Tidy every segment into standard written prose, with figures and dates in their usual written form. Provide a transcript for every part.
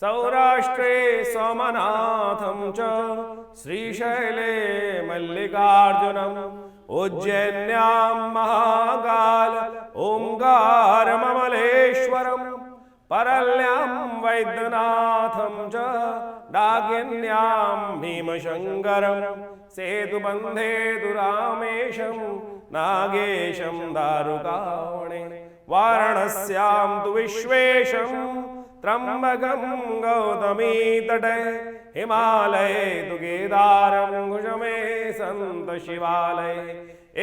सौराष्ट्रे सोमनाथं च श्रीशैले मल्लिकार्जुनम् उज्जैन्यां महाकाल ओंकारममलेश्वरम् परल्यां वैद्यनाथं च डाकिन्यां भीमशङ्करम् सेतुबन्धे दुरामेशं नागेशं दारुकावणे वाराणस्यां तु विश्वेशं त्र्यम्बकं गौतमी तटे हिमालये तु केदारं कुशमे सन्त शिवालये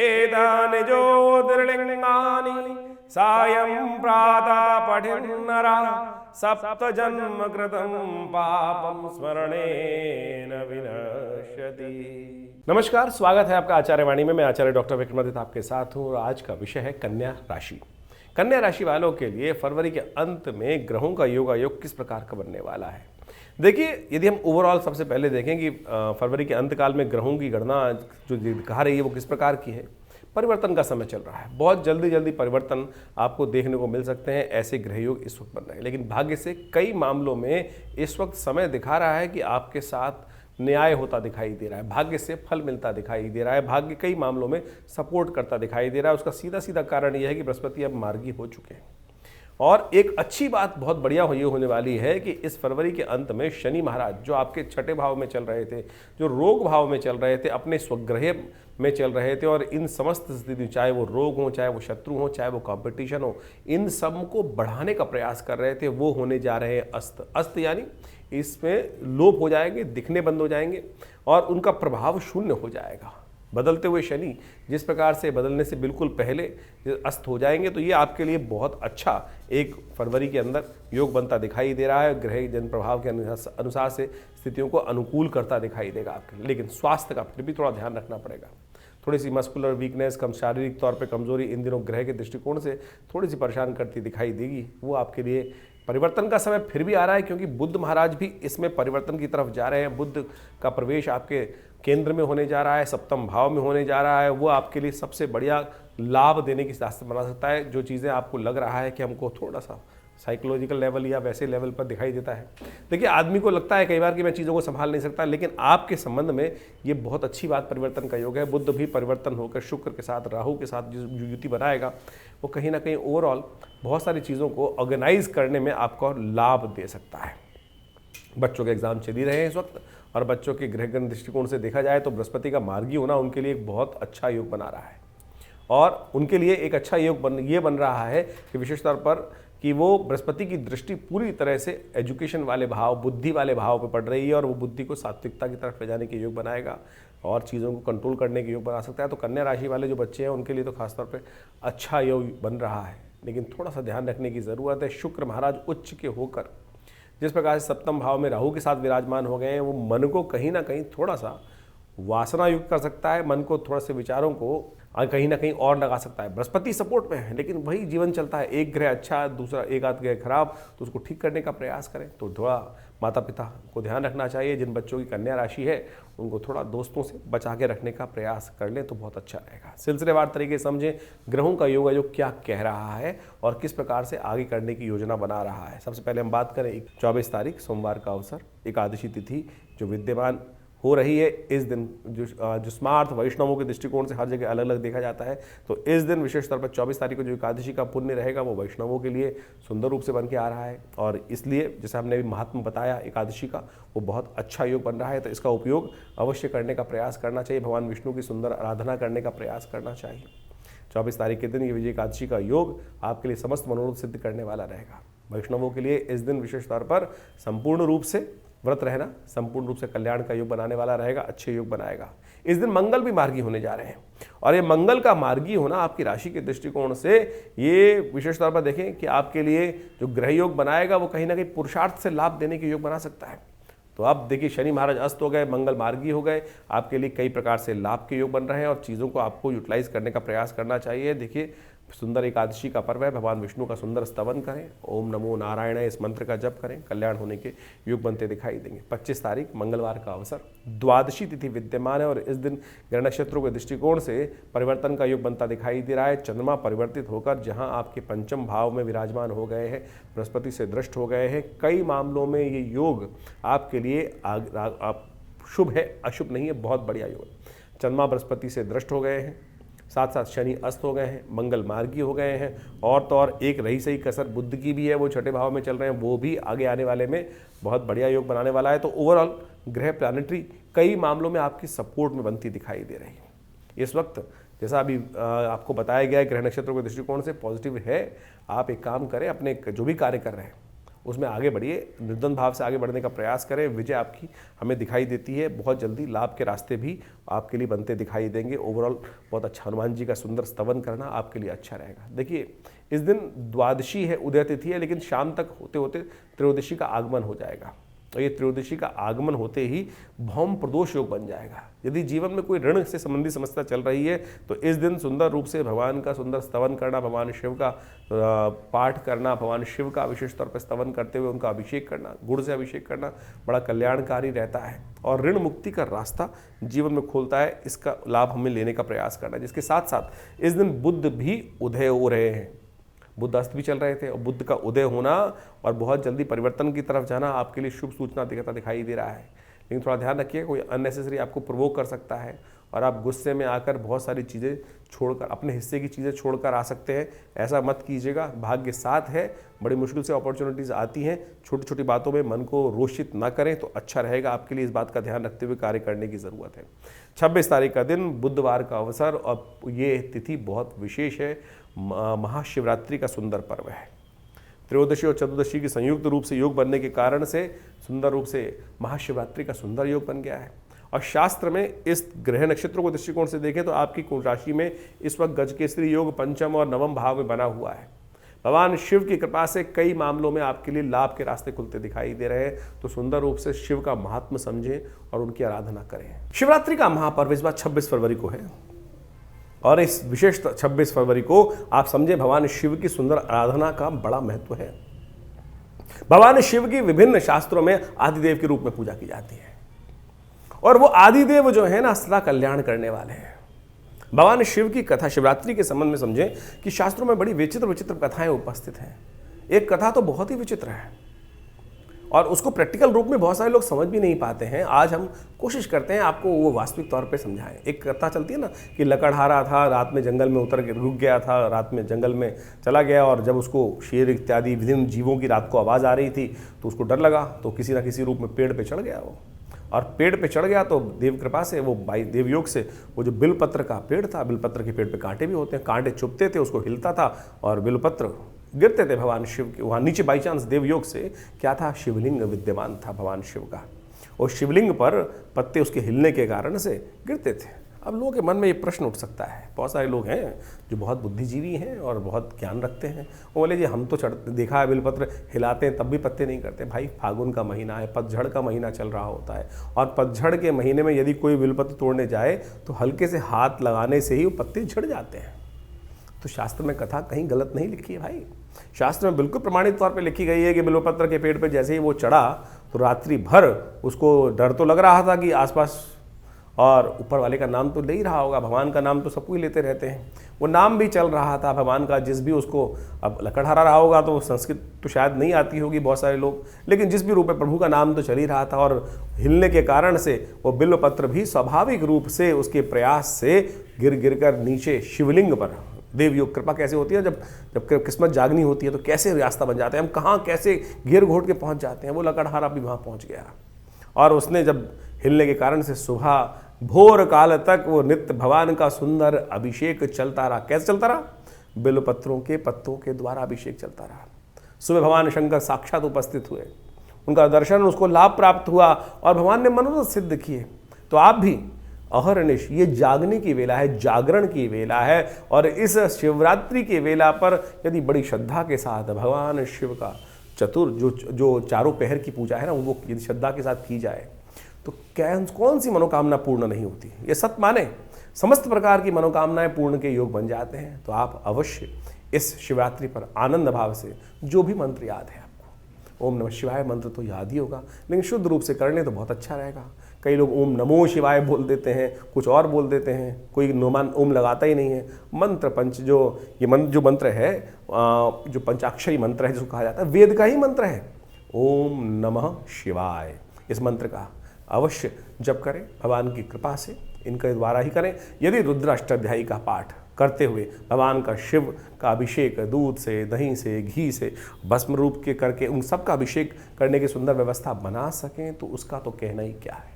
एतानि ज्योतिर्लिङ्गानि सायं प्रातः पठन्नरा सप्तजन्म कृतं पापं स्मरणेन विनश्यति। नमस्कार, स्वागत है आपका आचार्य वाणी में। मैं आचार्य डॉक्टर विक्रमादित्य आपके साथ हूँ और आज का विषय है कन्या राशि। कन्या राशि वालों के लिए फरवरी के अंत में ग्रहों का योगायोग किस प्रकार का बनने वाला है। देखिए, यदि हम ओवरऑल सबसे पहले देखें कि फरवरी के अंत काल में ग्रहों की गणना जो दिखा रही है वो किस प्रकार की है। परिवर्तन का समय चल रहा है, बहुत जल्दी परिवर्तन आपको देखने को मिल सकते हैं। ऐसे ग्रहयोग इस वक्त बन रहे हैं, लेकिन भाग्य से कई मामलों में इस वक्त समय दिखा रहा है कि आपके साथ न्याय होता दिखाई दे रहा है, भाग्य से फल मिलता दिखाई दे रहा है, भाग्य कई मामलों में सपोर्ट करता दिखाई दे रहा है। उसका सीधा कारण यह है कि बृहस्पति अब मार्गी हो चुके हैं। और एक अच्छी बात बहुत बढ़िया ये होने वाली है कि इस फरवरी के अंत में शनि महाराज जो आपके छठे भाव में चल रहे थे, जो रोग भाव में चल रहे थे, अपने स्वग्रह में चल रहे थे, और इन समस्त स्थिति, चाहे वो रोग हो, चाहे वो शत्रु हो, चाहे वो कंपटीशन हो, इन सब को बढ़ाने का प्रयास कर रहे थे, वो होने जा रहे हैं अस्त। अस्त यानी इसमें लोप हो जाएंगे, दिखने बंद हो जाएंगे और उनका प्रभाव शून्य हो जाएगा। बदलते हुए शनि जिस प्रकार से बदलने से बिल्कुल पहले अस्त हो जाएंगे, तो ये आपके लिए बहुत अच्छा एक फरवरी के अंदर योग बनता दिखाई दे रहा है। ग्रह जन प्रभाव के अनुसार से स्थितियों को अनुकूल करता दिखाई देगा आपके लिए। लेकिन स्वास्थ्य का फिर भी थोड़ा ध्यान रखना पड़ेगा। थोड़ी सी मस्कुलर वीकनेस, कम शारीरिक तौर पे कमजोरी इन दिनों ग्रह के दृष्टिकोण से थोड़ी सी परेशान करती दिखाई देगी। वो आपके लिए परिवर्तन का समय फिर भी आ रहा है, क्योंकि बुध महाराज भी इसमें परिवर्तन की तरफ जा रहे हैं। बुध का प्रवेश आपके केंद्र में होने जा रहा है, सप्तम भाव में होने जा रहा है। वो आपके लिए सबसे बढ़िया लाभ देने की रास्ते बना सकता है। जो चीज़ें आपको लग रहा है कि हमको थोड़ा सा साइकोलॉजिकल लेवल या वैसे लेवल पर दिखाई देता है, देखिए आदमी को लगता है कई बार कि मैं चीज़ों को संभाल नहीं सकता, लेकिन आपके संबंध में ये बहुत अच्छी बात परिवर्तन का योग है। बुध भी परिवर्तन होकर शुक्र के साथ, राहु के साथ जो युति बनाएगा, वो कहीं ना कहीं ओवरऑल बहुत सारी चीज़ों को ऑर्गेनाइज करने में आपको लाभ दे सकता है। बच्चों के एग्जाम चल ही रहे हैं इस वक्त, और बच्चों के ग्रहगण दृष्टिकोण से देखा जाए तो बृहस्पति का मार्गी होना उनके लिए एक बहुत अच्छा योग बना रहा है। और उनके लिए एक अच्छा योग बन रहा है कि विशेष तौर पर कि वो बृहस्पति की दृष्टि पूरी तरह से एजुकेशन वाले भाव, बुद्धि वाले भाव पे पड़ रही है, और वो बुद्धि को सात्विकता की तरफ ले जाने के योग बनाएगा और चीज़ों को कंट्रोल करने के योग बना सकता है। तो कन्या राशि वाले जो बच्चे हैं उनके लिए तो खासतौर पे अच्छा योग बन रहा है, लेकिन थोड़ा सा ध्यान रखने की ज़रूरत है। शुक्र महाराज उच्च के होकर जिस प्रकार से सप्तम भाव में राहु के साथ विराजमान हो गए हैं, वो मन को कहीं ना कहीं थोड़ा सा वासना युक्त कर सकता है, मन को थोड़ा से विचारों को कहीं ना कहीं और लगा सकता है। बृहस्पति सपोर्ट में है, लेकिन वही जीवन चलता है, एक ग्रह अच्छा, दूसरा एक आध ग्रह खराब, तो उसको ठीक करने का प्रयास करें। तो थोड़ा माता पिता को ध्यान रखना चाहिए। जिन बच्चों की कन्या राशि है उनको थोड़ा दोस्तों से बचा के रखने का प्रयास कर लें तो बहुत अच्छा रहेगा। सिलसिलेवार तरीके से समझें ग्रहों का योगायोग क्या कह रहा है और किस प्रकार से आगे करने की योजना बना रहा है। सबसे पहले हम बात करें 24 तारीख सोमवार का अवसर, एकादशी तिथि जो विद्यमान हो रही है इस दिन, जो स्मार्थ वैष्णवों के दृष्टिकोण से हर जगह अलग अलग देखा जाता है, तो इस दिन विशेष तौर पर 24 तारीख को जो एकादशी का पुण्य रहेगा वो वैष्णवों के लिए सुंदर रूप से बन के आ रहा है। और इसलिए जैसे हमने भी महात्मा बताया एकादशी का, वो बहुत अच्छा योग बन रहा है, तो इसका उपयोग अवश्य करने का प्रयास करना चाहिए। भगवान विष्णु की सुंदर आराधना करने का प्रयास करना चाहिए। 24 तारीख के दिन ये विजय एकादशी का योग आपके लिए समस्त मनोरथ सिद्ध करने वाला रहेगा। वैष्णवों के लिए इस दिन विशेष तौर पर संपूर्ण रूप से व्रत रहना संपूर्ण रूप से कल्याण का योग बनाने वाला रहेगा, अच्छे योग बनाएगा। इस दिन मंगल भी मार्गी होने जा रहे हैं, और ये मंगल का मार्गी होना आपकी राशि के दृष्टिकोण से ये विशेष तौर पर देखें कि आपके लिए जो ग्रह योग बनाएगा वो कहीं ना कहीं पुरुषार्थ से लाभ देने के योग बना सकता है। तो अब देखिए शनि महाराज अस्त हो गए, मंगल मार्गी हो गए, आपके लिए कई प्रकार से लाभ के योग बन रहे हैं और चीज़ों को आपको यूटिलाइज करने का प्रयास करना चाहिए। देखिए सुंदर एकादशी का पर्व है, भगवान विष्णु का सुंदर स्तवन करें, ओम नमो नारायण इस मंत्र का जप करें, कल्याण होने के योग बनते दिखाई देंगे। 25 तारीख मंगलवार का अवसर, द्वादशी तिथि विद्यमान है और इस दिन ग्रह नक्षत्रों के दृष्टिकोण से परिवर्तन का योग बनता दिखाई दे रहा है। चंद्रमा परिवर्तित होकर जहां आपके पंचम भाव में विराजमान हो गए हैं, बृहस्पति से दृष्ट हो गए हैं, कई मामलों में ये योग आपके लिए शुभ है, अशुभ नहीं है, बहुत बढ़िया योग है। चंद्रमा बृहस्पति से दृष्ट हो गए हैं, साथ साथ शनि अस्त हो गए हैं, मंगल मार्गी हो गए हैं, और तो और एक रही सही कसर बुध की भी है, वो छठे भाव में चल रहे हैं, वो भी आगे आने वाले में बहुत बढ़िया योग बनाने वाला है। तो ओवरऑल ग्रह प्लैनेटरी कई मामलों में आपकी सपोर्ट में बनती दिखाई दे रही है। इस वक्त जैसा अभी आपको बताया गया है ग्रह नक्षत्रों के दृष्टिकोण से पॉजिटिव है। आप एक काम करें, अपने जो भी कार्य कर रहे हैं उसमें आगे बढ़िए, निर्धन भाव से आगे बढ़ने का प्रयास करें। विजय आपकी हमें दिखाई देती है, बहुत जल्दी लाभ के रास्ते भी आपके लिए बनते दिखाई देंगे। ओवरऑल बहुत अच्छा, हनुमान जी का सुंदर स्तवन करना आपके लिए अच्छा रहेगा। देखिए इस दिन द्वादशी है, उदय तिथि है, लेकिन शाम तक होते होते त्रयोदशी का आगमन हो जाएगा और ये त्रयोदशी का आगमन होते ही भौम प्रदोष योग बन जाएगा। यदि जीवन में कोई ऋण से संबंधित समस्या चल रही है तो इस दिन सुंदर रूप से भगवान का सुंदर स्तवन करना, भगवान शिव का पाठ करना, भगवान शिव का विशेष तौर पर स्तवन करते हुए उनका अभिषेक करना, गुड़ से अभिषेक करना बड़ा कल्याणकारी रहता है और ऋण मुक्ति का रास्ता जीवन में खोलता है। इसका लाभ हमें लेने का प्रयास करना है। जिसके साथ साथ इस दिन बुध भी उदय हो रहे हैं, बुध अस्त भी चल रहे थे और बुध का उदय होना और बहुत जल्दी परिवर्तन की तरफ जाना आपके लिए शुभ सूचना दिखाई दे रहा है। लेकिन थोड़ा ध्यान रखिए, कोई अननेसेसरी आपको प्रोवोक कर सकता है और आप गुस्से में आकर बहुत सारी चीज़ें छोड़कर, अपने हिस्से की चीज़ें छोड़कर आ सकते हैं। ऐसा मत कीजिएगा, भाग्य साथ है, बड़ी मुश्किल से अपॉर्चुनिटीज़ आती हैं। छोटी छोटी बातों में मन को रोषित ना करें तो अच्छा रहेगा आपके लिए। इस बात का ध्यान रखते हुए कार्य करने की ज़रूरत है। 26 तारीख का दिन बुधवार का अवसर और ये तिथि बहुत विशेष है, महाशिवरात्रि का सुंदर पर्व है। त्रयोदशी और चतुर्दशी की संयुक्त रूप से योग बनने के कारण से सुंदर रूप से महाशिवरात्रि का सुंदर योग बन गया है। और शास्त्र में इस ग्रह नक्षत्रों को दृष्टिकोण से देखें तो आपकी कुंभ राशि में इस वक्त गजकेसरी योग पंचम और नवम भाव में बना हुआ है। भगवान शिव की कृपा से कई मामलों में आपके लिए लाभ के रास्ते खुलते दिखाई दे रहे हैं। तो सुंदर रूप से शिव का महात्म्य समझें और उनकी आराधना करें। शिवरात्रि का महापर्व इस बार 26 फरवरी को है और इस विशेष 26 फरवरी को आप समझे भगवान शिव की सुंदर आराधना का बड़ा महत्व है। भगवान शिव की विभिन्न शास्त्रों में आदिदेव के रूप में पूजा की जाती है और वो आदिदेव जो है ना सदा कल्याण करने वाले हैं। भगवान शिव की कथा शिवरात्रि के संबंध में समझें कि शास्त्रों में बड़ी विचित्र विचित्र कथाएं उपस्थित हैं। एक कथा तो बहुत ही विचित्र है और उसको प्रैक्टिकल रूप में बहुत सारे लोग समझ भी नहीं पाते हैं। आज हम कोशिश करते हैं आपको वो वास्तविक तौर पे समझाएं। एक कथा चलती है ना कि लकड़हारा था, रात में जंगल में उतर के रुक गया था, रात में जंगल में चला गया और जब उसको शेर इत्यादि विभिन्न जीवों की रात को आवाज़ आ रही थी तो उसको डर लगा, तो किसी ना किसी रूप में पेड़ पर चढ़ गया वो, और पेड़ पे चढ़ गया तो देव कृपा से वो देवयोग से वो जो बिलपत्र का पेड़ था, बिलपत्र के पेड़ पे कांटे भी होते हैं, कांटे चुभते थे, उसको हिलता था और बिलपत्र गिरते थे भगवान शिव के वहाँ नीचे। बाई चांस देवयोग से क्या था, शिवलिंग विद्यमान था भगवान शिव का, और शिवलिंग पर पत्ते उसके हिलने के कारण से गिरते थे। अब लोगों के मन में ये प्रश्न उठ सकता है, बहुत सारे लोग हैं जो बहुत बुद्धिजीवी हैं और बहुत ज्ञान रखते हैं, वो बोले जी हम तो देखा है बिलपत्र हिलाते हैं तब भी पत्ते नहीं करते। भाई फागुन का महीना है, पतझड़ का महीना चल रहा होता है और पतझड़ के महीने में यदि कोई बिलपत्र तोड़ने जाए तो हल्के से हाथ लगाने से ही वो पत्ते झड़ जाते हैं। तो शास्त्र में कथा कहीं गलत नहीं लिखी है भाई, शास्त्र में बिल्कुल प्रमाणित तौर पे लिखी गई है कि बिल्वपत्र के पेड़ पे जैसे ही वो चढ़ा तो रात्रि भर उसको डर तो लग रहा था कि आसपास, और ऊपर वाले का नाम तो ले ही रहा होगा, भगवान का नाम तो सब कोई लेते रहते हैं, वो नाम भी चल रहा था भगवान का। जिस भी उसको अब लकड़हारा रहा होगा तो संस्कृत तो शायद नहीं आती होगी बहुत सारे लोग, लेकिन जिस भी रूप में प्रभु का नाम तो चल ही रहा था और हिलने के कारण से वो बिल्वपत्र भी स्वाभाविक रूप से उसके प्रयास से गिर गिर कर नीचे शिवलिंग पर। देवयोग कृपा कैसे होती है, जब किस्मत जागनी होती है तो कैसे रास्ता बन जाते हैं, हम कहाँ कैसे घेर घोट के पहुँच जाते हैं। वो लकड़हारा भी वहाँ पहुँच गया और उसने जब हिलने के कारण से सुबह भोर काल तक वो नित्य भगवान का सुंदर अभिषेक चलता रहा। कैसे चलता रहा, बिल्वपत्रों के पत्तों के द्वारा अभिषेक चलता रहा। सुबह भगवान शंकर साक्षात उपस्थित हुए, उनका दर्शन, उसको लाभ प्राप्त हुआ और भगवान ने मनोरथ सिद्ध किए। तो आप भी अहरनिश, ये जागने की वेला है, जागरण की वेला है और इस शिवरात्रि की वेला पर यदि बड़ी श्रद्धा के साथ भगवान शिव का जो चारों पहर की पूजा है ना, वो यदि श्रद्धा के साथ की जाए तो कौन सी मनोकामना पूर्ण नहीं होती। ये सत्य माने, समस्त प्रकार की मनोकामनाएं पूर्ण के योग बन जाते हैं। तो आप अवश्य इस शिवरात्रि पर आनंद भाव से जो भी मंत्र याद है आपको, ओम नमः शिवाय मंत्र तो याद ही होगा, लेकिन शुद्ध रूप से कर लें तो बहुत अच्छा रहेगा। कई लोग ओम नमो शिवाय बोल देते हैं, कुछ और बोल देते हैं, कोई ओम लगाता ही नहीं है। मंत्र जो मंत्र है, जो पंचाक्षरी मंत्र है जिसको कहा जाता है, वेद का ही मंत्र है, ओम नमः शिवाय। इस मंत्र का अवश्य जप करें, भगवान की कृपा से इनके द्वारा ही करें। यदि रुद्र अष्टाध्यायी का पाठ करते हुए भगवान का शिव का अभिषेक दूध से, दही से, घी से, भस्म रूप के करके उन सब का अभिषेक करने की सुंदर व्यवस्था बना सकें तो उसका तो कहना ही क्या है।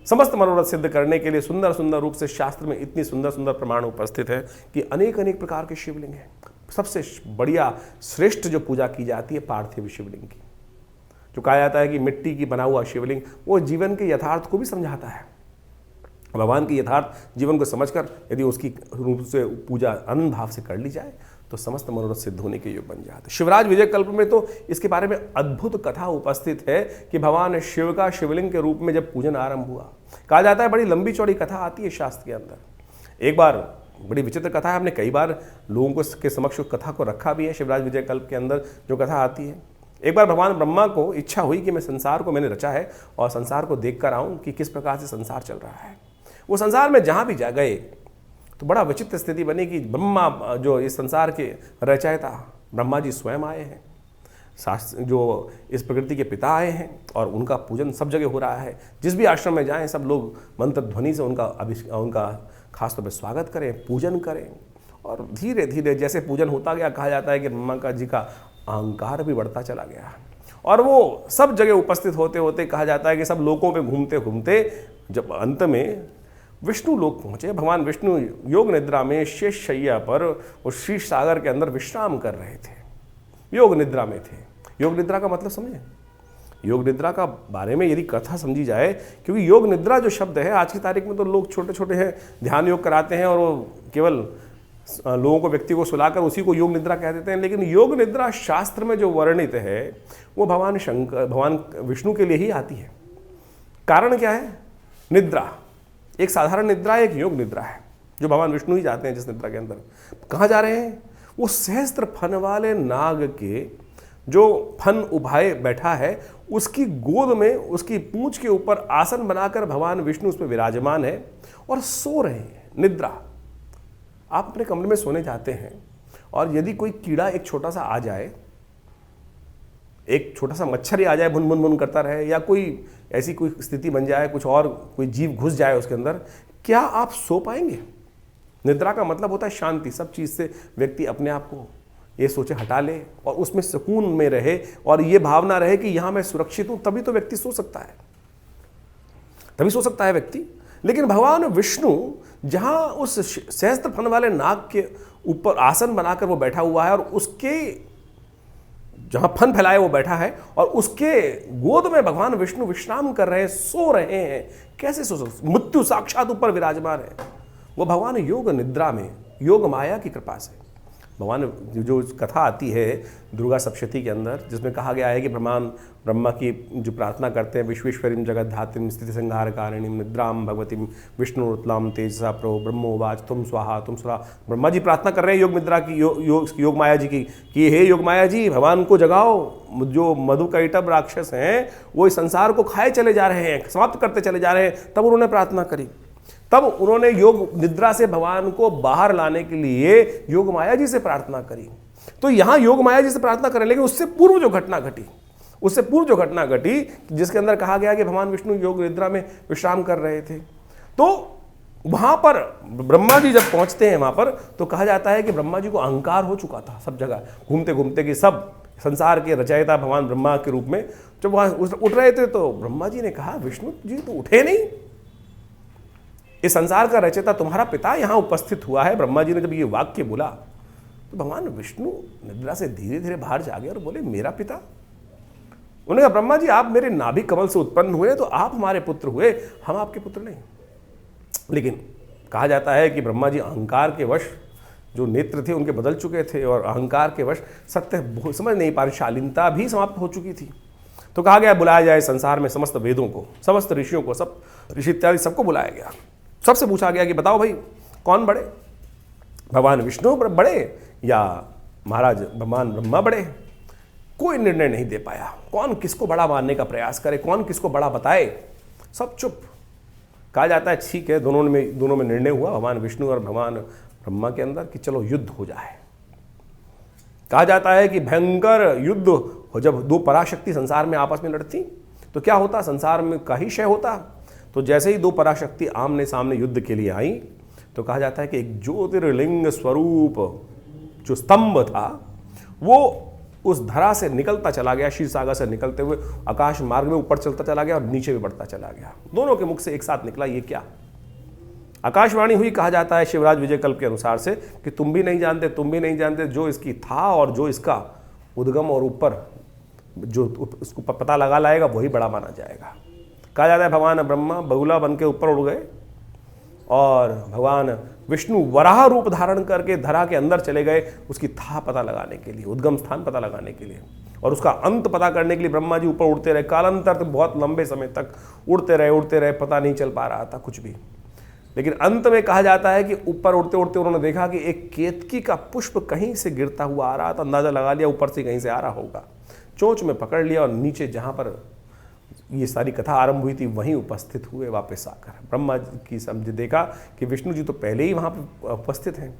समस्त मनोरथ सिद्ध करने के लिए सुंदर सुंदर रूप से शास्त्र में इतनी सुंदर सुंदर प्रमाण उपस्थित है कि अनेक अनेक प्रकार के शिवलिंग हैं। सबसे बढ़िया श्रेष्ठ जो पूजा की जाती है पार्थिव शिवलिंग की, जो कहा जाता है कि मिट्टी की बना हुआ शिवलिंग वो जीवन के यथार्थ को भी समझाता है। भगवान के यथार्थ जीवन को समझकर यदि उसकी रूप से पूजा आनंद भाव से कर ली जाए तो समस्त मनोरथ सिद्ध होने के योग बन जाते हैं। शिवराज विजय कल्प में तो इसके बारे में अद्भुत कथा उपस्थित है कि भगवान शिव का शिवलिंग के रूप में जब पूजन आरंभ हुआ, कहा जाता है बड़ी लंबी चौड़ी कथा आती है शास्त्र के अंदर। एक बार बड़ी विचित्र कथा है, हमने कई बार लोगों को के समक्ष कथा को रखा भी है। शिवराज विजय कल्प के अंदर जो कथा आती है, एक बार भगवान ब्रह्मा को इच्छा हुई कि मैं संसार को मैंने रचा है और संसार को देख कर आऊँ कि किस प्रकार से संसार चल रहा है। वो संसार में जहाँ भी जा गए तो बड़ा विचित्र स्थिति बनी कि ब्रह्मा जो इस संसार के रचयिता ब्रह्मा जी स्वयं आए हैं, शास्त्र जो इस प्रकृति के पिता आए हैं और उनका पूजन सब जगह हो रहा है। जिस भी आश्रम में जाएं सब लोग मंत्र ध्वनि से उनका खासतौर पर स्वागत करें, पूजन करें। और धीरे धीरे जैसे पूजन होता गया, कहा जाता है कि ब्रह्मा जी का अहंकार भी बढ़ता चला गया और वो सब जगह उपस्थित होते होते कहा जाता है कि सब लोकों पे घूमते घूमते जब अंत में विष्णु लोक पहुँचे, भगवान विष्णु योग निद्रा में शेष शैया पर उस शीश सागर के अंदर विश्राम कर रहे थे, योग निद्रा में थे। योग निद्रा का मतलब समझे, योग निद्रा का बारे में यदि कथा समझी जाए, क्योंकि योग निद्रा जो शब्द है आज की तारीख में तो लोग छोटे छोटे हैं ध्यान योग कराते हैं और वो केवल लोगों को, व्यक्ति को सुलाकर उसी को योग निद्रा कह देते हैं। लेकिन योग निद्रा शास्त्र में जो वर्णित है वो भगवान विष्णु के लिए ही आती है। कारण क्या है? निद्रा, एक साधारण निद्रा, एक योग निद्रा है जो भगवान विष्णु ही जाते हैं जिस निद्रा के अंदर। कहाँ जा रहे हैं? वो सहस्त्र फन वाले नाग के जो फन उभाए बैठा है उसकी गोद में, उसकी पूंछ के ऊपर आसन बनाकर भगवान विष्णु उस पर विराजमान है और सो रहे हैं। निद्रा, आप अपने कमरे में सोने जाते हैं और यदि कोई कीड़ा एक छोटा सा आ जाए, एक छोटा सा मच्छर ही आ जाए, बुन बुन बुन करता रहे, या कोई ऐसी कोई स्थिति बन जाए, कुछ और कोई जीव घुस जाए उसके अंदर, क्या आप सो पाएंगे? निद्रा का मतलब होता है शांति। सब चीज़ से व्यक्ति अपने आप को ये सोचे हटा ले और उसमें सुकून में रहे और ये भावना रहे कि यहाँ मैं सुरक्षित हूँ, तभी तो व्यक्ति सो सकता है, तभी सो सकता है व्यक्ति। लेकिन भगवान विष्णु जहाँ उस सहस्त्र फन वाले नाग के ऊपर आसन बनाकर वो बैठा हुआ है और उसके जहाँ फन फैलाए वो बैठा है और उसके गोद में भगवान विष्णु विश्राम कर रहे हैं, सो रहे हैं। कैसे सो सकते? मृत्यु साक्षात ऊपर विराजमान है। वो भगवान योग निद्रा में, योग माया की कृपा से, भगवान जो कथा आती है दुर्गा सप्तशती के अंदर, जिसमें कहा गया है कि ब्रह्मा की जो प्रार्थना करते हैं, विश्वेश्वरीं जगत धात्रीं स्थिति संहार कारिणीं निद्रां भगवतीं विष्णुरुत्लां तेजसा प्रभो ब्रह्मोवाच तुम स्वाहा तुम स्वाहा। ब्रह्मा जी प्रार्थना कर रहे हैं योग निद्रा की, योग माया जी की, कि हे योग माया जी भगवान को जगाओ। जो मधुकैटभ राक्षस हैं वो इस संसार को खाए चले जा रहे हैं, समाप्त करते चले जा रहे हैं। तब उन्होंने प्रार्थना करी, तब उन्होंने योग निद्रा से भगवान को बाहर लाने के लिए योग माया जी से प्रार्थना करी। तो यहां योग माया जी से प्रार्थना करें, लेकिन उससे पूर्व जो घटना घटी, जिसके अंदर कहा गया कि भगवान विष्णु योग निद्रा में विश्राम कर रहे थे, तो वहां पर ब्रह्मा जी जब पहुंचते हैं वहां पर, तो कहा जाता है कि ब्रह्मा जी को अहंकार हो चुका था सब जगह घूमते घूमते, कि सब संसार के रचयिता भगवान ब्रह्मा के रूप में जब वहां उठ रहे थे, तो ब्रह्मा जी ने कहा विष्णु जी तो उठे नहीं, इस संसार का रचयिता तुम्हारा पिता यहां उपस्थित हुआ है। ब्रह्मा जी ने जब ये वाक्य बोला तो भगवान विष्णु निद्रा से धीरे धीरे बाहर जागे और बोले मेरा पिता? उन्होंने कहा ब्रह्मा जी आप मेरे नाभि कमल से उत्पन्न हुए तो आप हमारे पुत्र हुए, हम आपके पुत्र नहीं। लेकिन कहा जाता है कि ब्रह्मा जी अहंकार के वश, जो नेत्र थे उनके बदल चुके थे और अहंकार के वश सत्य समझ नहीं पा रहे, शालीनता भी समाप्त हो चुकी थी। तो कहा गया बुलाया जाए संसार में समस्त वेदों को, समस्त ऋषियों को, सब ऋषि इत्यादि सबको बुलाया गया। सबसे पूछा गया कि बताओ भाई कौन बड़े, भगवान विष्णु बड़े या महाराज भगवान ब्रह्मा बड़े। कोई निर्णय नहीं दे पाया, कौन किसको बड़ा मानने का प्रयास करे, कौन किसको बड़ा बताए, सब चुप। कहा जाता है ठीक है, दोनों में निर्णय हुआ भगवान विष्णु और भगवान ब्रह्मा के अंदर कि चलो युद्ध हो जाए। कहा जाता है कि भयंकर युद्ध हो, जब दो पराशक्ति संसार में आपस में लड़ती तो क्या होता, संसार में का ही क्षय होता। तो जैसे ही दो पराशक्ति आमने सामने युद्ध के लिए आई तो कहा जाता है कि एक ज्योतिर्लिंग स्वरूप जो स्तंभ था वो उस धरा से निकलता चला गया, क्षीर सागर से निकलते हुए आकाश मार्ग में ऊपर चलता चला गया और नीचे भी बढ़ता चला गया। दोनों के मुख से एक साथ निकला, ये क्या। आकाशवाणी हुई, कहा जाता है शिवराज विजय कल्प के अनुसार से कि तुम भी नहीं जानते, जो इसकी था और जो इसका उद्गम और ऊपर जो उसको पता लगा लाएगा वही बड़ा माना जाएगा। कहा जाता है भगवान ब्रह्मा बगुला बन के ऊपर उड़ गए और भगवान विष्णु वराह रूप धारण करके धरा के अंदर चले गए उसकी था पता लगाने के लिए, उद्गम स्थान पता लगाने के लिए, और उसका अंत पता करने के लिए ब्रह्मा जी ऊपर उड़ते रहे। कालांतर तक बहुत लंबे समय तक उड़ते रहे, पता नहीं चल पा रहा था कुछ भी। लेकिन अंत में कहा जाता है कि ऊपर उड़ते उड़ते उन्होंने देखा कि एक केतकी का पुष्प कहीं से गिरता हुआ आ रहा था। अंदाजा लगा लिया ऊपर से कहीं से आ रहा होगा, चोंच में पकड़ लिया और नीचे जहाँ पर ये सारी कथा आरंभ हुई थी वहीं उपस्थित हुए वापस आकर। ब्रह्मा की समझे देखा कि विष्णु जी तो पहले ही वहाँ पर उपस्थित हैं।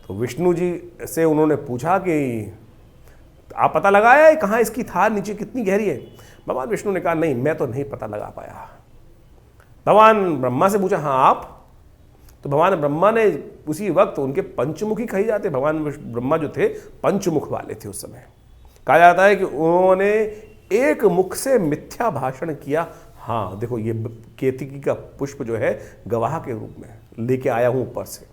तो विष्णु जी से उन्होंने पूछा कि आप पता लगाया है कहाँ इसकी था, नीचे कितनी गहरी है। भगवान विष्णु ने कहा नहीं, मैं तो नहीं पता लगा पाया। भगवान ब्रह्मा से पूछा हाँ आप। तो भगवान ब्रह्मा ने उसी वक्त, उनके पंचमुखी कही जाते, भगवान ब्रह्मा जो थे पंचमुख वाले थे उस समय। कहा जाता है कि उन्होंने एक मुख से मिथ्या भाषण किया। हाँ देखो, ये केतकी का पुष्प जो है गवाह के रूप में लेके आया हूं ऊपर से।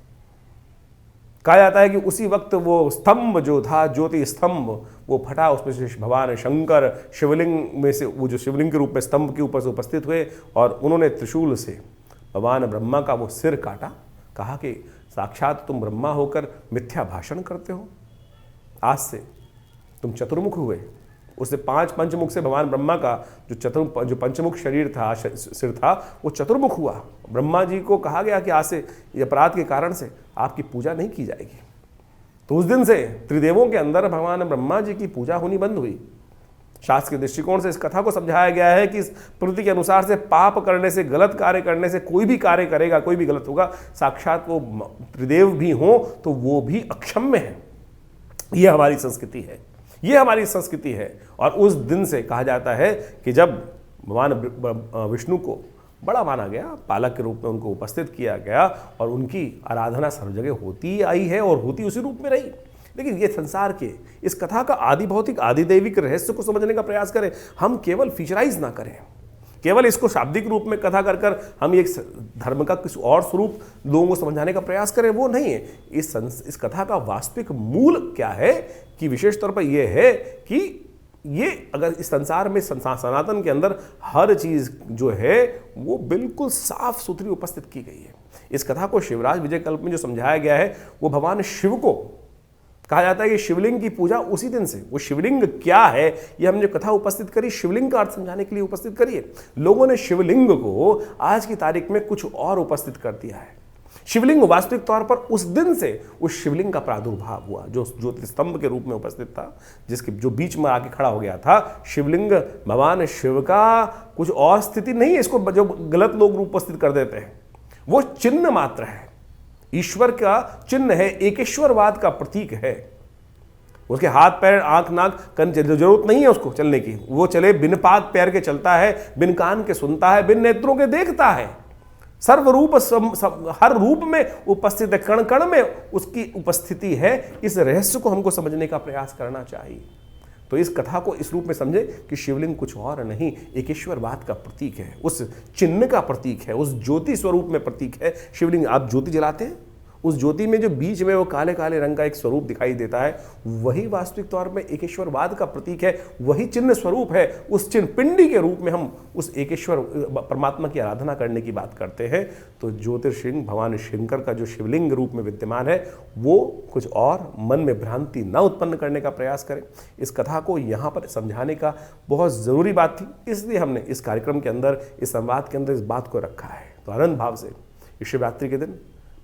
कहा जाता है कि उसी वक्त वो स्तंभ जो था, ज्योति स्तंभ, वो फटा, उसमें से भगवान शंकर शिवलिंग में से, वो जो शिवलिंग के रूप में स्तंभ के ऊपर से उपस्थित हुए और उन्होंने त्रिशूल से भगवान ब्रह्मा का वो सिर काटा। कहा कि साक्षात तुम ब्रह्मा होकर मिथ्या भाषण करते हो, आज से तुम चतुर्मुख हुए। उससे 5 पंचमुख से भगवान ब्रह्मा का जो पंचमुख शरीर था, सिर था, वो चतुर्मुख हुआ। ब्रह्मा जी को कहा गया कि आज से ये अपराध के कारण से आपकी पूजा नहीं की जाएगी। तो उस दिन से त्रिदेवों के अंदर भगवान ब्रह्मा जी की पूजा होनी बंद हुई। शास्त्र के दृष्टिकोण से इस कथा को समझाया गया है कि इस प्रकृति के अनुसार से पाप करने से, गलत कार्य करने से, कोई भी कार्य करेगा, कोई भी गलत होगा, साक्षात वो त्रिदेव भी हो तो वो भी अक्षम्य है। ये हमारी संस्कृति है, ये हमारी संस्कृति है। और उस दिन से कहा जाता है कि जब भगवान विष्णु को बड़ा माना गया, पालक के रूप में उनको उपस्थित किया गया और उनकी आराधना सर्व जगह होती आई है और होती उसी रूप में रही। लेकिन ये संसार के इस कथा का आदि भौतिक आदि दैविक रहस्य को समझने का प्रयास करें, हम केवल फीचराइज ना करें, केवल इसको शाब्दिक रूप में कथा कर हम एक धर्म का किसी और स्वरूप लोगों को समझाने का प्रयास करें, वो नहीं है। इस कथा का वास्तविक मूल क्या है कि विशेष तौर पर यह है कि ये अगर इस संसार में सनातन के अंदर हर चीज़ जो है वो बिल्कुल साफ सुथरी उपस्थित की गई है। इस कथा को शिवराज विजय कल्प में जो समझाया गया है वो भगवान शिव को कहा जाता है कि शिवलिंग की पूजा उसी दिन से। वो शिवलिंग क्या है ये हमने कथा उपस्थित करी, शिवलिंग का अर्थ समझाने के लिए उपस्थित करिए। लोगों ने शिवलिंग को आज की तारीख में कुछ और उपस्थित कर दिया है। शिवलिंग वास्तविक तौर पर उस दिन से उस शिवलिंग का प्रादुर्भाव हुआ जो ज्योतिस्तंभ के रूप में उपस्थित था, जिसके जो बीच में आके खड़ा हो गया था। शिवलिंग भगवान शिव का कुछ और स्थिति नहीं है, इसको जो गलत लोग उपस्थित कर देते हैं, वो चिन्ह मात्र है, ईश्वर का चिन्ह है, एकेश्वरवाद का प्रतीक है। उसके हाथ पैर आंख नाक कान जरूरत नहीं है उसको चलने की, वो चले बिन पाद पैर के चलता है, बिन कान के सुनता है, बिन नेत्रों के देखता है, सर्वरूप हर रूप में उपस्थित है, कण कण में उसकी उपस्थिति है। इस रहस्य को हमको समझने का प्रयास करना चाहिए। तो इस कथा को इस रूप में समझे कि शिवलिंग कुछ और नहीं, एकेश्वरवाद का प्रतीक है, उस चिन्ह का प्रतीक है, उस ज्योति स्वरूप में प्रतीक है। शिवलिंग आप ज्योति जलाते हैं, उस ज्योति में जो बीच में वो काले काले रंग का एक स्वरूप दिखाई देता है, वही वास्तविक तौर में एकेश्वरवाद का प्रतीक है, वही चिन्ह स्वरूप है। उस चिन्ह पिंडी के रूप में हम उस एकेश्वर परमात्मा की आराधना करने की बात करते हैं। तो ज्योतिर्शिंग भगवान शंकर का जो शिवलिंग रूप में विद्यमान है वो कुछ और, मन में भ्रांति न उत्पन्न करने का प्रयास करें। इस कथा को यहाँ पर समझाने का बहुत ज़रूरी बात थी, इसलिए हमने इस कार्यक्रम के अंदर, इस संवाद के अंदर इस बात को रखा है। तो आनंद भाव से इस शिवरात्रि के दिन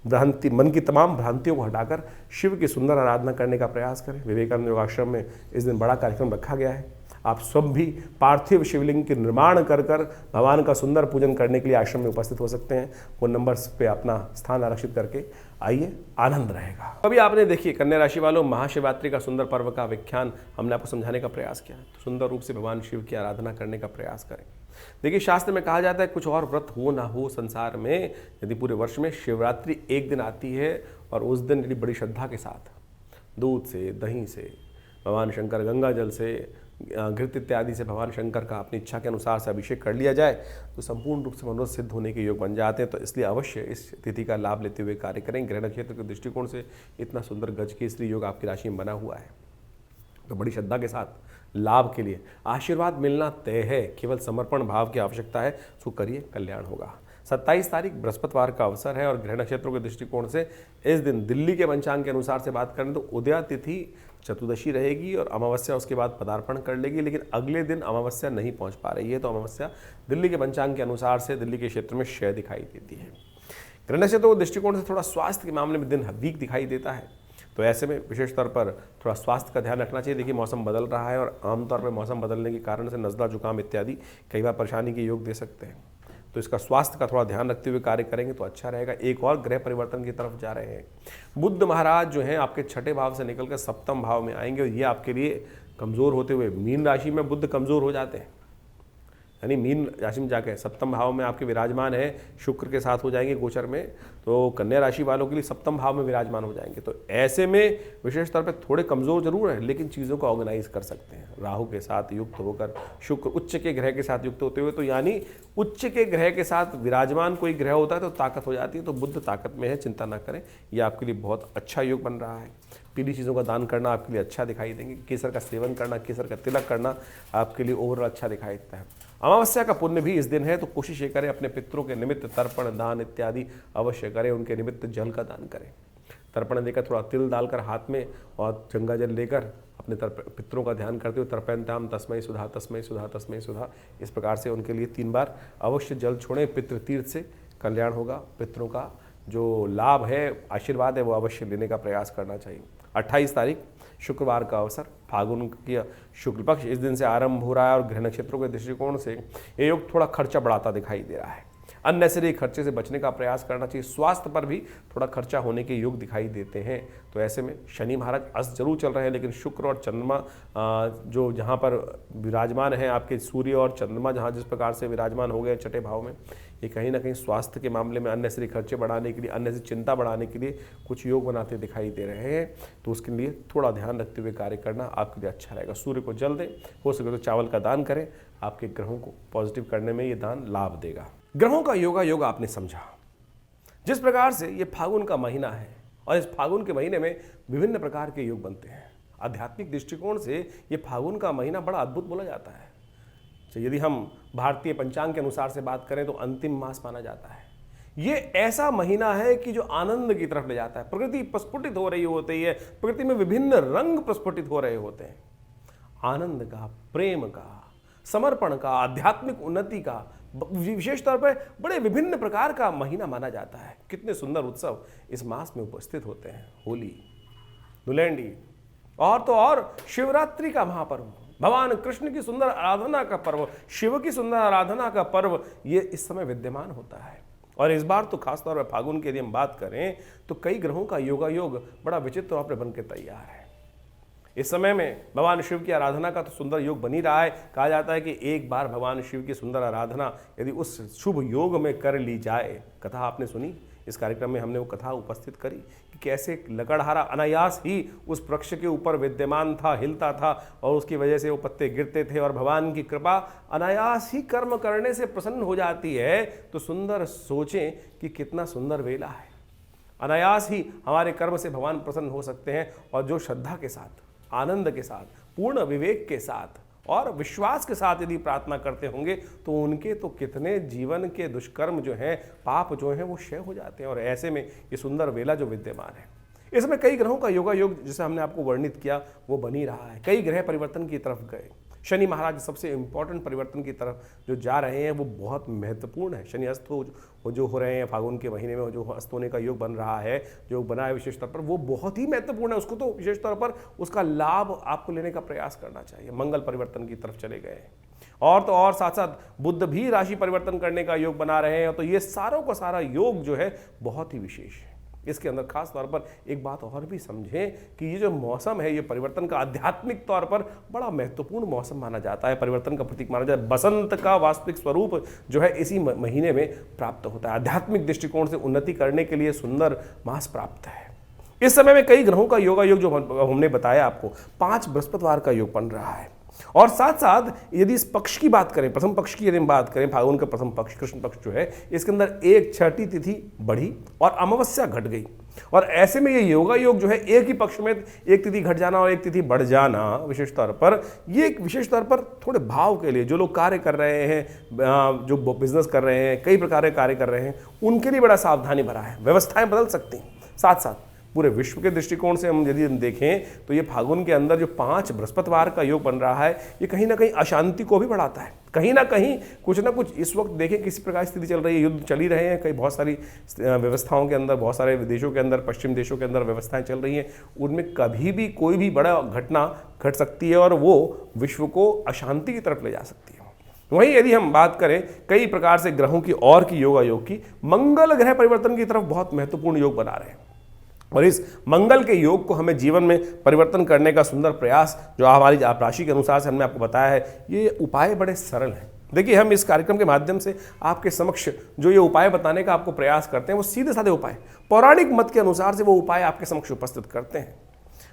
भ्रांति, मन की तमाम भ्रांतियों को हटाकर शिव की सुंदर आराधना करने का प्रयास करें। विवेकानंद योगाश्रम में इस दिन बड़ा कार्यक्रम रखा गया है। आप सब भी पार्थिव शिवलिंग के निर्माण कर भगवान का सुंदर पूजन करने के लिए आश्रम में उपस्थित हो सकते हैं। वो नंबर्स पे अपना स्थान आरक्षित करके आइए, आनंद रहेगा। अभी आपने देखिए कन्या राशि वालों, महाशिवरात्रि का सुंदर पर्व का व्याख्यान हमने आपको समझाने का प्रयास किया। तो सुंदर रूप से भगवान शिव की आराधना करने का प्रयास करें। देखिए शास्त्र में कहा जाता है कुछ और व्रत हो ना हो संसार में, यदि पूरे वर्ष में शिवरात्रि एक दिन आती है और उस दिन यदि बड़ी श्रद्धा के साथ दूध से, दही से, भगवान शंकर गंगा जल से, घृत इत्यादि से भगवान शंकर का अपनी इच्छा के अनुसार से अभिषेक कर लिया जाए तो संपूर्ण रूप से मनोरथ सिद्ध होने के योग बन जाते हैं। तो इसलिए अवश्य इस तिथि का लाभ लेते हुए कार्य करें। ग्रह नक्षत्र के दृष्टिकोण से इतना सुंदर गज केसरी योग आपकी राशि में बना हुआ है, तो बड़ी श्रद्धा के साथ लाभ के लिए आशीर्वाद मिलना तय है। केवल समर्पण भाव की आवश्यकता है, उसको करिए, कल्याण होगा। 27 तारीख बृहस्पतिवार का अवसर है और ग्रह नक्षत्रों के दृष्टिकोण से इस दिन दिल्ली के पंचांग के अनुसार से बात करें तो उदया तिथि चतुर्दशी रहेगी और अमावस्या उसके बाद पदार्पण कर लेगी, लेकिन अगले दिन अमावस्या नहीं पहुंच पा रही है। तो अमावस्या दिल्ली के पंचांग के अनुसार से दिल्ली के क्षेत्र में क्षय दिखाई देती है। ग्रह नक्षत्रों के दृष्टिकोण से थोड़ा स्वास्थ्य के मामले में दिन वीक दिखाई देता है, तो ऐसे में विशेष तौर पर थोड़ा स्वास्थ्य का ध्यान रखना चाहिए। देखिए मौसम बदल रहा है और आमतौर पर मौसम बदलने के कारण से नज़ला जुकाम इत्यादि कई बार परेशानी के योग दे सकते हैं, तो इसका स्वास्थ्य का थोड़ा ध्यान रखते हुए कार्य करेंगे तो अच्छा रहेगा। एक और ग्रह परिवर्तन की तरफ जा रहे हैं। बुध महाराज जो हैं आपके छठे भाव से निकलकर सप्तम भाव में आएंगे और ये आपके लिए कमज़ोर होते हुए, मीन राशि में बुध कमज़ोर हो जाते हैं, यानी मीन राशि में जाकर सप्तम भाव में आपके विराजमान है, शुक्र के साथ हो जाएंगे गोचर में, तो कन्या राशि वालों के लिए सप्तम भाव में विराजमान हो जाएंगे। तो ऐसे में विशेष तौर पे थोड़े कमज़ोर जरूर हैं, लेकिन चीज़ों को ऑर्गेनाइज कर सकते हैं। राहु के साथ युक्त होकर, शुक्र उच्च के ग्रह के साथ युक्त होते हुए, तो यानी उच्च के ग्रह के साथ विराजमान कोई ग्रह होता है तो ताकत हो जाती है। तो बुध ताकत में है, चिंता ना करें, ये आपके लिए बहुत अच्छा योग बन रहा है। पीली चीज़ों का दान करना आपके लिए अच्छा दिखाई देंगे। केसर का सेवन करना, केसर का तिलक करना आपके लिए ओवरऑल अच्छा दिखाई देता है। अमावस्या का पुण्य भी इस दिन है, तो कोशिश ये करें अपने पितरों के निमित्त तर्पण दान इत्यादि अवश्य करें, उनके निमित्त जल का दान करें। तर्पण देकर थोड़ा तिल डालकर हाथ में और गंगा जल लेकर अपने पितरों का ध्यान करते हुए तर्पयन्ताम तस्मै सुधा तस्मै सुधा तस्मै सुधा, इस प्रकार से उनके लिए 3 बार अवश्य जल छोड़ें। पितृ तीर्थ से कल्याण होगा, पितरों का जो लाभ है, आशीर्वाद है, वो अवश्य लेने का प्रयास करना चाहिए। 28 तारीख शुक्रवार का अवसर, फागुन की शुक्ल पक्ष इस दिन से आरंभ हो रहा है और ग्रह नक्षत्रों के दृष्टिकोण से ये योग थोड़ा खर्चा बढ़ाता दिखाई दे रहा है। अननेसेसरी खर्चे से बचने का प्रयास करना चाहिए। स्वास्थ्य पर भी थोड़ा खर्चा होने के योग दिखाई देते हैं, तो ऐसे में शनि महाराज अस्त जरूर चल रहे हैं, लेकिन शुक्र और चंद्रमा जो जहाँ पर विराजमान है, आपके सूर्य और चंद्रमा जहाँ जिस प्रकार से विराजमान हो गए छठे भाव में, ये कहीं ना कहीं स्वास्थ्य के मामले में अननेसेसरी खर्चे बढ़ाने के लिए, अननेसेसरी चिंता बढ़ाने के लिए कुछ योग बनाते दिखाई दे रहे हैं। तो उसके लिए थोड़ा ध्यान रखते हुए कार्य करना आपके लिए अच्छा रहेगा। सूर्य को जल दें, हो सके तो चावल का दान करें, आपके ग्रहों को पॉजिटिव करने में ये दान लाभ देगा। ग्रहों का योग आपने समझा। जिस प्रकार से ये फागुन का महीना है और इस फागुन के महीने में विभिन्न प्रकार के योग बनते हैं, आध्यात्मिक दृष्टिकोण से ये फागुन का महीना बड़ा अद्भुत बोला जाता है। तो यदि हम भारतीय पंचांग के अनुसार से बात करें तो अंतिम मास माना जाता है। ये ऐसा महीना है कि जो आनंद की तरफ ले जाता है। प्रकृति प्रस्फुटित हो रही होती है, प्रकृति में विभिन्न रंग प्रस्फुटित हो रहे होते हैं, आनंद का, प्रेम का, समर्पण का, आध्यात्मिक उन्नति का, विशेष तौर पर बड़े विभिन्न प्रकार का महीना माना जाता है। कितने सुंदर उत्सव इस मास में उपस्थित होते हैं। होली, धुलेंडी और तो और शिवरात्रि का महापर्व, भगवान कृष्ण की सुंदर आराधना का पर्व, शिव की सुंदर आराधना का पर्व, ये इस समय विद्यमान होता है। और इस बार तो खासतौर पर फागुन की यदि हम बात करें तो कई ग्रहों का योगायोग बड़ा विचित्र तौर पर बन के तैयार है। इस समय में भगवान शिव की आराधना का तो सुंदर योग बन ही रहा है। कहा जाता है कि एक बार भगवान शिव की सुंदर आराधना यदि उस शुभ योग में कर ली जाए, कथा आपने सुनी, इस कार्यक्रम में हमने वो कथा उपस्थित करी कि कैसे लकड़हारा अनायास ही उस वृक्ष के ऊपर विद्यमान था, हिलता था और उसकी वजह से वो पत्ते गिरते थे और भगवान की कृपा अनायास ही कर्म करने से प्रसन्न हो जाती है। तो सुंदर सोचें कि कितना सुंदर वेला है। अनायास ही हमारे कर्म से भगवान प्रसन्न हो सकते हैं और जो श्रद्धा के साथ, आनंद के साथ, पूर्ण विवेक के साथ और विश्वास के साथ यदि प्रार्थना करते होंगे तो उनके तो कितने जीवन के दुष्कर्म जो हैं, पाप जो हैं, वो क्षय हो जाते हैं। और ऐसे में ये सुंदर वेला जो विद्यमान है, इसमें कई ग्रहों का योगायोग जैसे हमने आपको वर्णित किया वो बन ही रहा है। कई ग्रह परिवर्तन की तरफ गए, शनि महाराज सबसे इंपॉर्टेंट परिवर्तन की तरफ जो जा रहे हैं वो बहुत महत्वपूर्ण है। शनि अस्त जो हो रहे हैं फागुन के महीने में, जो अस्त होने का योग बन रहा है, जो बना है विशेष तौर पर, वो बहुत ही महत्वपूर्ण है। उसको तो विशेष तौर पर उसका लाभ आपको लेने का प्रयास करना चाहिए। मंगल परिवर्तन की तरफ चले गए हैं और तो और साथ साथ बुध भी राशि परिवर्तन करने का योग बना रहे हैं। तो ये सारों का सारा योग जो है बहुत ही विशेष है। इसके अंदर खास तौर पर एक बात और भी समझें कि ये जो मौसम है, ये परिवर्तन का आध्यात्मिक तौर पर बड़ा महत्वपूर्ण मौसम माना जाता है, परिवर्तन का प्रतीक माना जाता है। बसंत का वास्तविक स्वरूप जो है इसी महीने में प्राप्त होता है। आध्यात्मिक दृष्टिकोण से उन्नति करने के लिए सुंदर मास प्राप्त है। इस समय में कई ग्रहों का योग जो हमने बताया आपको, 5 बृहस्पतिवार का योग बन रहा है। और साथ साथ यदि इस पक्ष की बात करें, प्रथम पक्ष की यदि हम बात करें, फागुन का प्रथम पक्ष कृष्ण पक्ष जो है, इसके अंदर एक छठी तिथि बढ़ी और अमावस्या घट गई। और ऐसे में ये योगा योग जो है, एक ही पक्ष में एक तिथि घट जाना और एक तिथि बढ़ जाना, विशेष तौर पर ये एक विशेष तौर पर थोड़े भाव के लिए, जो लोग कार्य कर रहे हैं, जो बिजनेस कर रहे हैं, कई प्रकार के कार्य कर रहे हैं, उनके लिए बड़ा सावधानी भरा है। व्यवस्थाएं बदल सकती हैं। साथ साथ पूरे विश्व के दृष्टिकोण से हम यदि देखें तो ये फागुन के अंदर जो 5 बृहस्पतिवार का योग बन रहा है, ये कहीं ना कहीं अशांति को भी बढ़ाता है। कहीं ना कहीं कुछ ना कुछ इस वक्त देखें किसी प्रकार की स्थिति चल रही है, युद्ध चल ही रहे हैं, कई बहुत सारी व्यवस्थाओं के अंदर, बहुत सारे देशों के अंदर, पश्चिम देशों के अंदर व्यवस्थाएं चल रही हैं। उनमें कभी भी कोई भी बड़ा घटना घट सकती है और वो विश्व को अशांति की तरफ ले जा सकती है। वहीं यदि हम बात करें कई प्रकार से ग्रहों की और की योगा योग की, मंगल ग्रह परिवर्तन की तरफ बहुत महत्वपूर्ण योग बना रहे हैं। और इस मंगल के योग को हमें जीवन में परिवर्तन करने का सुंदर प्रयास जो हमारी आप राशि के अनुसार से हमने आपको बताया है, ये उपाय बड़े सरल हैं। देखिए, हम इस कार्यक्रम के माध्यम से आपके समक्ष जो ये उपाय बताने का आपको प्रयास करते हैं, वो सीधे साधे उपाय, पौराणिक मत के अनुसार से वो उपाय आपके समक्ष उपस्थित करते हैं।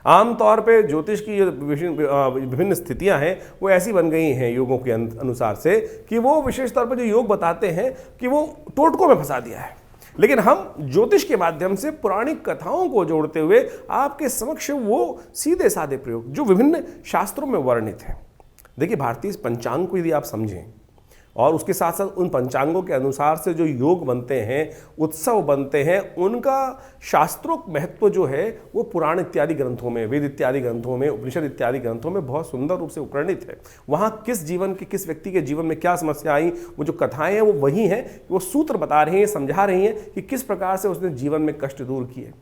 आमतौर पे ज्योतिष की विभिन्न स्थितियां हैं वो ऐसी बन गई हैं योगों के अनुसार से कि वो विशेष तौर पर जो योग बताते हैं कि वो टोटकों में फंसा दिया है। लेकिन हम ज्योतिष के माध्यम से पौराणिक कथाओं को जोड़ते हुए आपके समक्ष वो सीधे साधे प्रयोग जो विभिन्न शास्त्रों में वर्णित हैं। देखिए, भारतीय पंचांग को यदि आप समझें और उसके साथ साथ उन पंचांगों के अनुसार से जो योग बनते हैं, उत्सव बनते हैं, उनका शास्त्रोक्त महत्व जो है वो पुराण इत्यादि ग्रंथों में, वेद इत्यादि ग्रंथों में, उपनिषद इत्यादि ग्रंथों में बहुत सुंदर रूप से उपवर्णित है। वहाँ किस जीवन के, किस व्यक्ति के जीवन में क्या समस्या आई, वो जो कथाएं हैं वो वही हैं, वो सूत्र बता रही हैं, समझा रही हैं कि किस प्रकार से उसने जीवन में कष्ट दूर किए।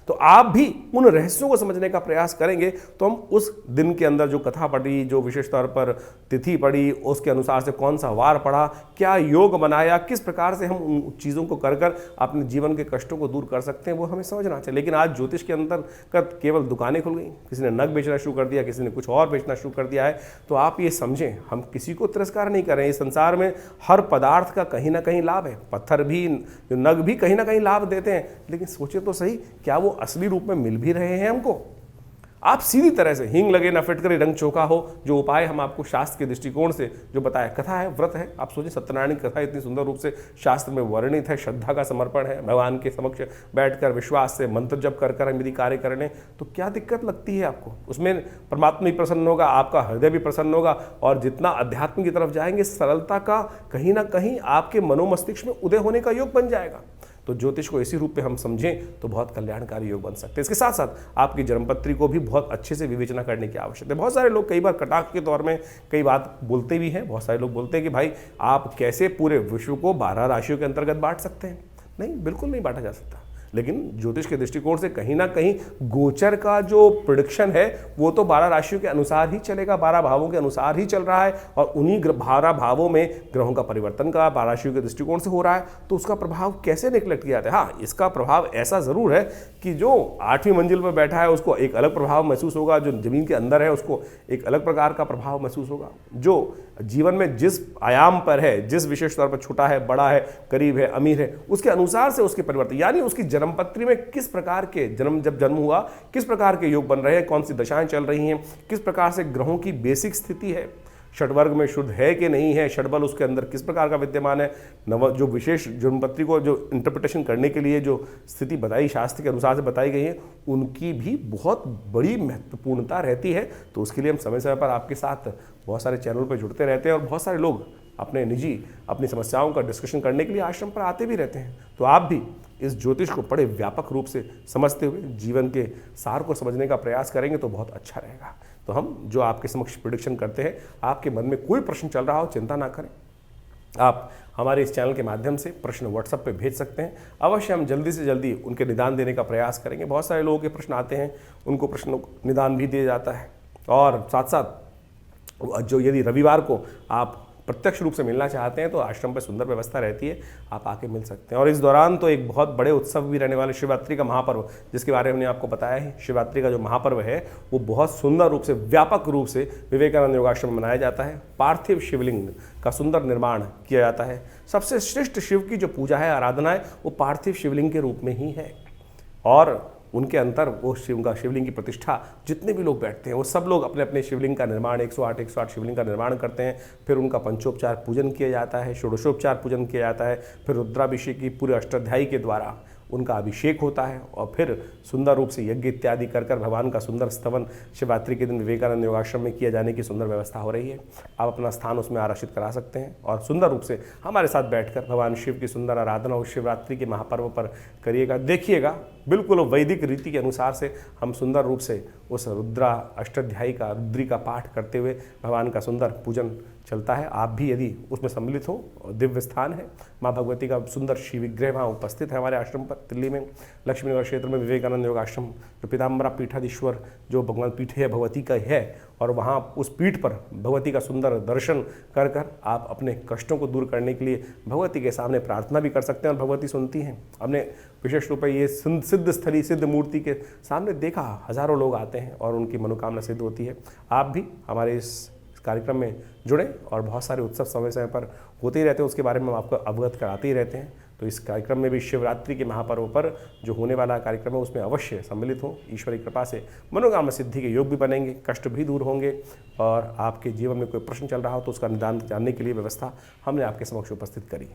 तो आप भी उन रहस्यों को समझने का प्रयास करेंगे तो हम उस दिन के अंदर जो कथा पढ़ी, जो विशेष तौर पर तिथि पढ़ी, उसके अनुसार से कौन सा वार पढ़ा, क्या योग बनाया, किस प्रकार से हम उन चीज़ों को कर कर अपने जीवन के कष्टों को दूर कर सकते हैं, वो हमें समझना चाहिए। लेकिन आज ज्योतिष के अंतर्गत केवल दुकानें खुल गई, किसी ने नग बेचना शुरू कर दिया, किसी ने कुछ और बेचना शुरू कर दिया है। तो आप ये समझें, हम किसी को तिरस्कार नहीं कर रहे हैं। इस संसार में हर पदार्थ का कहीं ना कहीं लाभ है। पत्थर भी, जो नग भी कहीं ना कहीं लाभ देते हैं, लेकिन सोचे तो सही, क्या वो असली रूप में मिल भी रहे हैं हमको? आप सीधी तरह से हींग लगे ना फिटकरी रंग चोखा हो, जो उपाय हम आपको शास्त्र के दृष्टिकोण से जो बताया, कथा है, व्रत है। आप सोचिए, सत्यनारायण की कथा इतनी सुंदर रूप से शास्त्र में वर्णित है, श्रद्धा का समर्पण है, भगवान के समक्ष बैठकर विश्वास से मंत्र जप कर कर हम यदि कार्य कर लें तो क्या दिक्कत लगती है आपको? उसमें परमात्मा भी प्रसन्न होगा, आपका हृदय भी प्रसन्न होगा, और जितना अध्यात्म की तरफ जाएंगे, सरलता का कहीं ना कहीं आपके मनोमस्तिष्क में उदय होने का योग बन जाएगा। तो ज्योतिष को इसी रूप में हम समझें तो बहुत कल्याणकारी योग बन सकते हैं। इसके साथ साथ आपकी जन्मपत्री को भी बहुत अच्छे से विवेचना करने की आवश्यकता है। बहुत सारे लोग कई बार कटाक्ष के तौर में कई बात बोलते भी हैं। बहुत सारे लोग बोलते हैं कि भाई आप कैसे पूरे विश्व को 12 राशियों के अंतर्गत बांट सकते हैं? नहीं, बिल्कुल नहीं बांटा जा सकता। लेकिन ज्योतिष के दृष्टिकोण से कहीं ना कहीं गोचर का जो प्रेडिक्शन है वो तो 12 राशियों के अनुसार ही चलेगा, 12 भावों के अनुसार ही चल रहा है, और उन्हीं 12 भावों में ग्रहों का परिवर्तन का 12 राशियों के दृष्टिकोण से हो रहा है। तो उसका प्रभाव कैसे निकलट किया जाता है? हाँ, इसका प्रभाव ऐसा जरूर है कि जो 8वीं मंजिल पर बैठा है उसको एक अलग प्रभाव महसूस होगा, जो जमीन के अंदर है उसको एक अलग प्रकार का प्रभाव महसूस होगा, जो जीवन में जिस आयाम पर है, जिस विशेष तौर पर छोटा है, बड़ा है, गरीब है, अमीर है, उसके अनुसार से उसके परिवर्तन, यानी उसकी जन्मपत्री में किस प्रकार के जब जन्म हुआ, किस प्रकार के योग बन रहे हैं, कौन सी दशाएं चल रही हैं, किस प्रकार से ग्रहों की बेसिक स्थिति है, षडवर्ग में शुद्ध है कि नहीं है, षडबल उसके अंदर किस प्रकार का विद्यमान है, जो विशेष जन्मपत्री को जो इंटरप्रिटेशन करने के लिए जो स्थिति बताई, शास्त्र के अनुसार से बताई गई है, उनकी भी बहुत बड़ी महत्वपूर्णता रहती है। तो उसके लिए हम समय समय पर आपके साथ बहुत सारे चैनल पर जुड़ते रहते हैं, और बहुत सारे लोग अपनी समस्याओं का डिस्कशन करने के लिए आश्रम पर आते भी रहते हैं। तो आप भी इस ज्योतिष को बड़े व्यापक रूप से समझते हुए जीवन के सार को समझने का प्रयास करेंगे तो बहुत अच्छा रहेगा। तो हम जो आपके समक्ष प्रेडिक्शन करते हैं, आपके मन में कोई प्रश्न चल रहा हो चिंता ना करें, आप हमारे इस चैनल के माध्यम से प्रश्न व्हाट्सएप पे भेज सकते हैं। अवश्य हम जल्दी से जल्दी उनके निदान देने का प्रयास करेंगे। बहुत सारे लोगों के प्रश्न आते हैं, उनको प्रश्नों निदान भी दिया जाता है। और साथ साथ जो यदि रविवार को आप प्रत्यक्ष रूप से मिलना चाहते हैं तो आश्रम पर सुंदर व्यवस्था रहती है, आप आके मिल सकते हैं। और इस दौरान तो एक बहुत बड़े उत्सव भी रहने वाले शिवरात्रि का महापर्व, जिसके बारे में हमने आपको बताया है। शिवरात्रि का जो महापर्व है वो बहुत सुंदर रूप से, व्यापक रूप से विवेकानंद योगाश्रम में मनाया जाता है। पार्थिव शिवलिंग का सुंदर निर्माण किया जाता है। सबसे श्रेष्ठ शिव की जो पूजा है, आराधना है, वो पार्थिव शिवलिंग के रूप में ही है। और उनके अंतर वो शिवलिंग की प्रतिष्ठा, जितने भी लोग बैठते हैं वो सब लोग अपने अपने शिवलिंग का निर्माण 108 शिवलिंग का निर्माण करते हैं। फिर उनका पंचोपचार पूजन किया जाता है, षोडशोपचार पूजन किया जाता है। फिर रुद्राभिषेक की पूरे अष्टाध्यायी के द्वारा उनका अभिषेक होता है और फिर सुंदर रूप से यज्ञ इत्यादि कर भगवान का सुंदर स्तवन शिवरात्रि के दिन विवेकानंद योगाश्रम में किया जाने की सुंदर व्यवस्था हो रही है। आप अपना स्थान उसमें आरक्षित करा सकते हैं और सुंदर रूप से हमारे साथ बैठकर भगवान शिव की सुंदर आराधना उस शिवरात्रि के महापर्व पर करिएगा। देखिएगा, बिल्कुल वैदिक रीति के अनुसार से हम सुंदर रूप से उस रुद्रा अष्टाध्यायी का, रुद्री का पाठ करते हुए भगवान का सुंदर पूजन चलता है। आप भी यदि उसमें सम्मिलित हो, दिव्य स्थान है, माँ भगवती का सुंदर शिव विग्रह वहाँ उपस्थित है हमारे आश्रम पर दिल्ली में, लक्ष्मीनगर क्षेत्र में विवेकानंद योग आश्रम, जो पीताम्बरा पीठाधीश्वर जो भगवान पीठ है भगवती का है। और वहाँ उस पीठ पर भगवती का सुंदर दर्शन कर आप अपने कष्टों को दूर करने के लिए भगवती के सामने प्रार्थना भी कर सकते हैं और भगवती सुनती हैं। हमने विशेष रूप से ये सिद्ध स्थली, सिद्ध मूर्ति के सामने देखा, हजारों लोग आते हैं और उनकी मनोकामना सिद्ध होती है। आप भी हमारे इस कार्यक्रम में जुड़े और बहुत सारे उत्सव समय समय पर होते ही रहते हैं, उसके बारे में हम आपको अवगत कराते ही रहते हैं। तो इस कार्यक्रम में भी शिवरात्रि के महापर्व पर जो होने वाला कार्यक्रम है उसमें अवश्य सम्मिलित हो। ईश्वरी कृपा से मनोकामना सिद्धि के योग भी बनेंगे, कष्ट भी दूर होंगे और आपके जीवन में कोई प्रश्न चल रहा हो तो उसका निदान जानने के लिए व्यवस्था हमने आपके समक्ष उपस्थित करी।